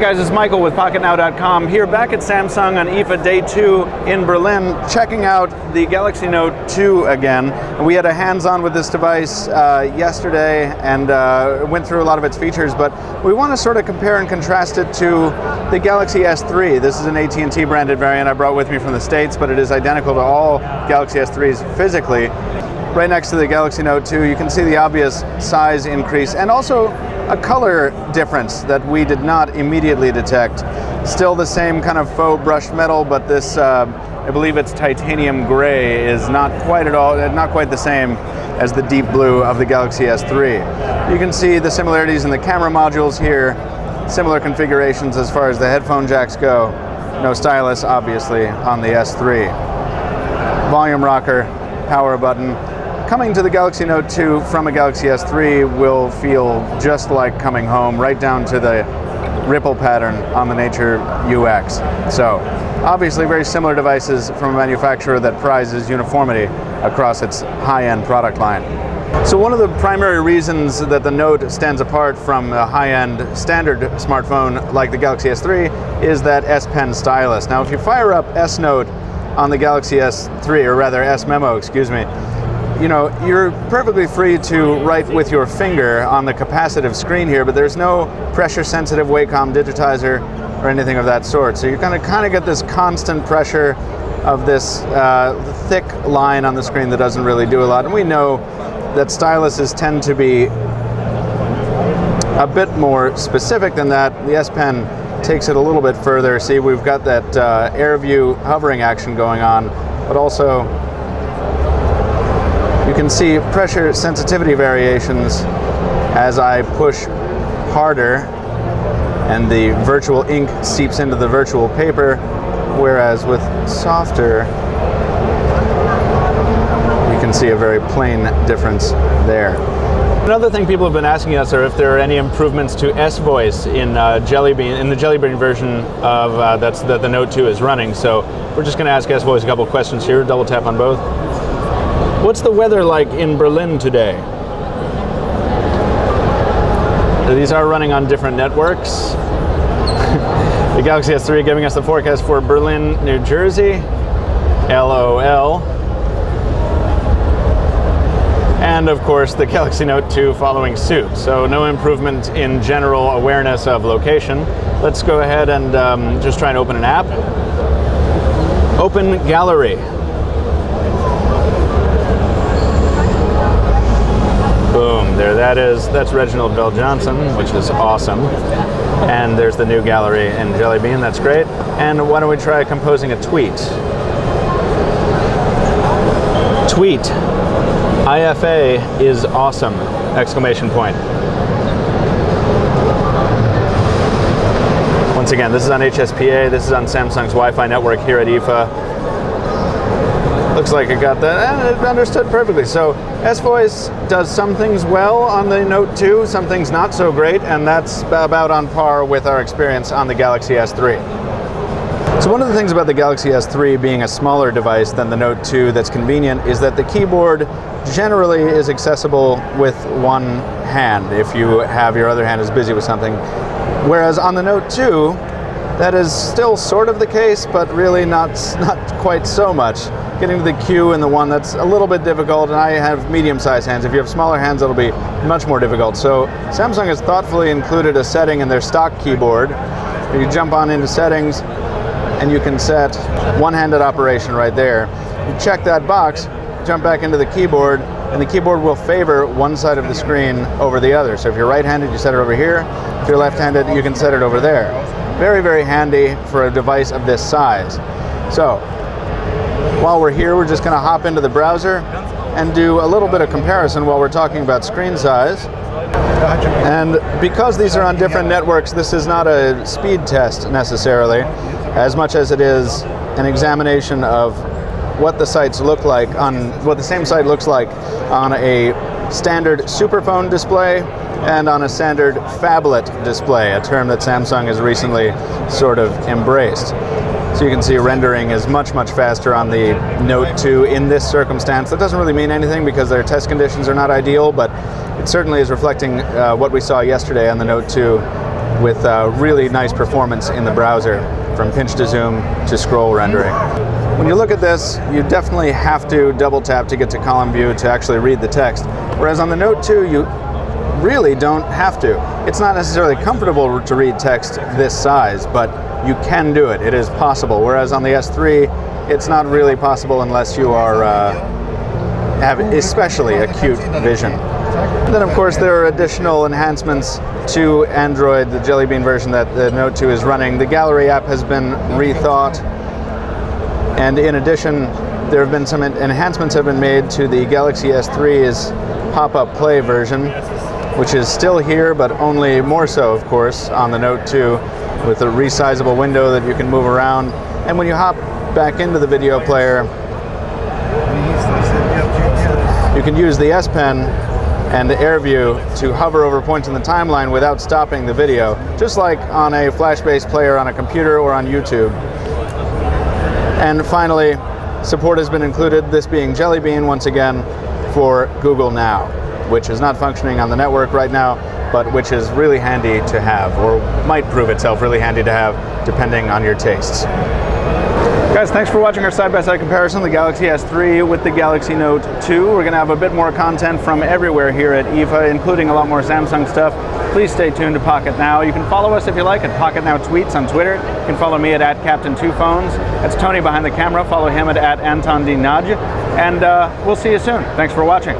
Hey guys, it's Michael with Pocketnow.com here back at Samsung on IFA Day 2 in Berlin, checking out the Galaxy Note 2 again. We had a hands-on with this device yesterday and went through a lot of its features, but we want to sort of compare and contrast it to the Galaxy S3. This is an AT&T branded variant I brought with me from the States, but it is identical to all Galaxy S3s physically. Right next to the Galaxy Note 2, you can see the obvious size increase and also a color difference that we did not immediately detect. Still the same kind of faux brushed metal, but this, I believe it's titanium gray, is not quite the same as the deep blue of the Galaxy S3. You can see the similarities in the camera modules here, similar configurations as far as the headphone jacks go. No stylus, obviously, on the S3. Volume rocker, power button. Coming to the Galaxy Note 2 from a Galaxy S3 will feel just like coming home, right down to the ripple pattern on the Nature UX. So, obviously very similar devices from a manufacturer that prizes uniformity across its high-end product line. So one of the primary reasons that the Note stands apart from a high-end standard smartphone like the Galaxy S3 is that S Pen Stylus. Now if you fire up S Note on the Galaxy S3, or rather S Memo, excuse me, you know, you're perfectly free to write with your finger on the capacitive screen here, but there's no pressure-sensitive Wacom digitizer or anything of that sort. So you're going to kind of get this constant pressure of this thick line on the screen that doesn't really do a lot. And we know that styluses tend to be a bit more specific than that. The S Pen takes it a little bit further. See, we've got that air view hovering action going on, but also you can see pressure sensitivity variations as I push harder and the virtual ink seeps into the virtual paper, whereas with softer, you can see a very plain difference there. Another thing people have been asking us are if there are any improvements to S-Voice in Jelly Bean, in the Jelly Bean version of that the Note 2 is running. So we're just going to ask S-Voice a couple questions here, double tap on both. What's the weather like in Berlin today? These are running on different networks. The Galaxy S3 giving us the forecast for Berlin, New Jersey. LOL. And of course the Galaxy Note 2 following suit. So no improvement in general awareness of location. Let's go ahead and just try and open an app. Open Gallery. Boom, there that is. That's Reginald Bell Johnson, which is awesome. And there's the new gallery in Jelly Bean, that's great. And why don't we try composing a tweet? Tweet. IFA is awesome! Exclamation point. Once again, this is on HSPA, this is on Samsung's Wi-Fi network here at IFA. Looks like it got that, and it understood perfectly. So S-Voice does some things well on the Note 2, some things not so great, and that's about on par with our experience on the Galaxy S3. So one of the things about the Galaxy S3 being a smaller device than the Note 2 that's convenient is that the keyboard generally is accessible with one hand if you have your other hand is busy with something. Whereas on the Note 2, that is still sort of the case, but really not quite so much. Getting to the Q and the one, that's a little bit difficult, and I have medium-sized hands. If you have smaller hands, it'll be much more difficult. So Samsung has thoughtfully included a setting in their stock keyboard. You jump on into settings, and you can set one-handed operation right there. You check that box, jump back into the keyboard, and the keyboard will favor one side of the screen over the other. So if you're right-handed, you set it over here. If you're left-handed, you can set it over there. Very, very handy for a device of this size. So while we're here, we're just going to hop into the browser and do a little bit of comparison while we're talking about screen size. And because these are on different networks, this is not a speed test necessarily, as much as it is an examination of what the sites look like on what the same site looks like on a standard superphone display and on a standard phablet display, a term that Samsung has recently sort of embraced. So you can see rendering is much, much faster on the Note 2 in this circumstance. That doesn't really mean anything because their test conditions are not ideal, but it certainly is reflecting what we saw yesterday on the Note 2 with really nice performance in the browser, from pinch to zoom to scroll rendering. When you look at this, you definitely have to double tap to get to column view to actually read the text, whereas on the Note 2 you really don't have to. It's not necessarily comfortable to read text this size, but you can do it. It is possible, whereas on the S3 it's not really possible unless you are have especially acute vision. And then of course there are additional enhancements to Android, the Jelly Bean version that the Note 2 is running. The Gallery app has been rethought, and in addition there have been some enhancements have been made to the Galaxy S3's pop-up play version, which is still here, but only more so, of course, on the Note 2, with a resizable window that you can move around. And when you hop back into the video player, you can use the S Pen and the Air View to hover over points in the timeline without stopping the video, just like on a flash-based player on a computer or on YouTube. And finally, support has been included, this being Jelly Bean once again, for Google Now, which is not functioning on the network right now, but which is really handy to have, or might prove itself really handy to have, depending on your tastes. Guys, thanks for watching our side-by-side comparison of the Galaxy S3 with the Galaxy Note 2. We're going to have a bit more content from everywhere here at IFA, including a lot more Samsung stuff. Please stay tuned to Pocketnow. You can follow us if you like at Pocketnow Tweets on Twitter. You can follow me at Captain2Phones. That's Tony behind the camera. Follow him at AntonDNaj. And we'll see you soon. Thanks for watching.